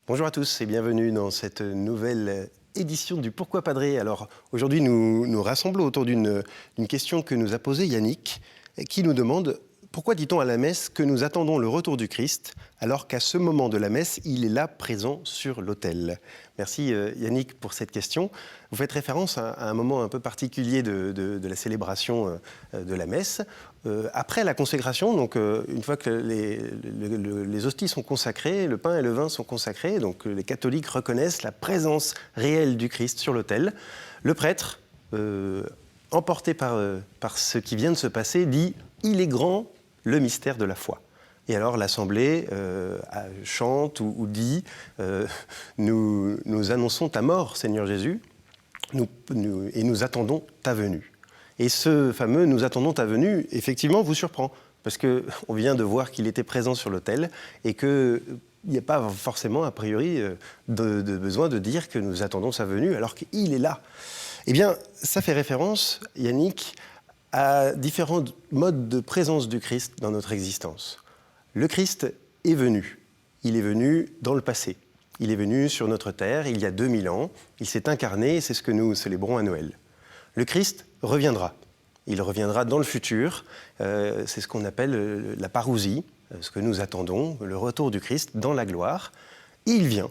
Bonjour à tous et bienvenue dans cette nouvelle édition du Pourquoi Padré. Alors aujourd'hui nous rassemblons autour d'une question que nous a posée Yannick qui nous demande pourquoi dit-on à la messe que nous attendons le retour du Christ alors qu'à ce moment de la messe il est là présent sur l'autel. Merci Yannick pour cette question. Vous faites référence à un moment un peu particulier de la célébration de la messe. Après la consécration, donc une fois que les hosties sont consacrées, le pain et le vin sont consacrés, donc les catholiques reconnaissent la présence réelle du Christ sur l'autel, le prêtre, emporté par ce qui vient de se passer, dit « Il est grand le mystère de la foi ». Et alors l'Assemblée chante ou dit nous annonçons ta mort, Seigneur Jésus, et nous attendons ta venue ». Et ce fameux « nous attendons ta venue », effectivement, vous surprend, parce qu'on vient de voir qu'il était présent sur l'autel et qu'il n'y a pas forcément, a priori, de besoin de dire que nous attendons sa venue alors qu'il est là. Eh bien, ça fait référence, Yannick, à différents modes de présence du Christ dans notre existence. Le Christ est venu. Il est venu dans le passé. Il est venu sur notre terre il y a 2000 ans. Il s'est incarné et c'est ce que nous célébrons à Noël. Le Christ reviendra. Il reviendra dans le futur. C'est ce qu'on appelle la parousie, ce que nous attendons, le retour du Christ dans la gloire. Et il vient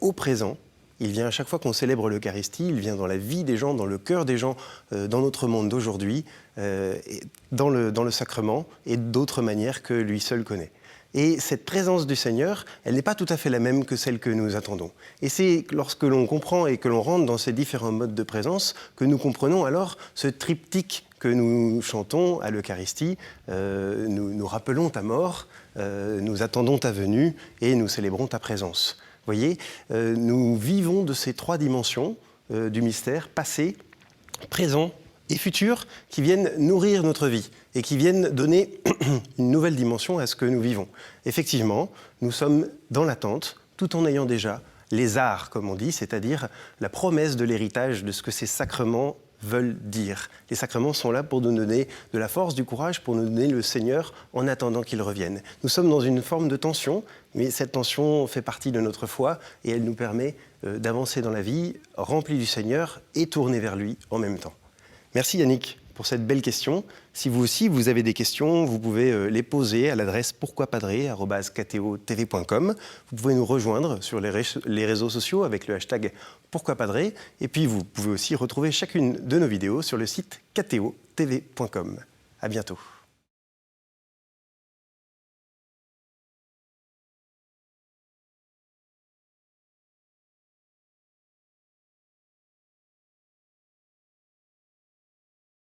au présent. Il vient à chaque fois qu'on célèbre l'Eucharistie, il vient dans la vie des gens, dans le cœur des gens, dans notre monde d'aujourd'hui, dans le sacrement et d'autres manières que lui seul connaît. Et cette présence du Seigneur, elle n'est pas tout à fait la même que celle que nous attendons. Et c'est lorsque l'on comprend et que l'on rentre dans ces différents modes de présence que nous comprenons alors ce triptyque que nous chantons à l'Eucharistie. Nous rappelons ta mort, nous attendons ta venue et nous célébrons ta présence. Vous voyez, nous vivons de ces trois dimensions du mystère, passé, présent et futur, qui viennent nourrir notre vie et qui viennent donner une nouvelle dimension à ce que nous vivons. Effectivement, nous sommes dans l'attente, tout en ayant déjà les arts, comme on dit, c'est-à-dire la promesse de l'héritage de ce que ces sacrements veulent dire. Les sacrements sont là pour nous donner de la force, du courage, pour nous donner le Seigneur en attendant qu'il revienne. Nous sommes dans une forme de tension, mais cette tension fait partie de notre foi et elle nous permet d'avancer dans la vie remplie du Seigneur et tournée vers lui en même temps. Merci Yannick pour cette belle question. Si vous aussi vous avez des questions, vous pouvez les poser à l'adresse pourquoipadré@kto-tv.com. Vous pouvez nous rejoindre sur les réseaux sociaux avec le hashtag pourquoipadré. Et puis vous pouvez aussi retrouver chacune de nos vidéos sur le site kto-tv.com. À bientôt.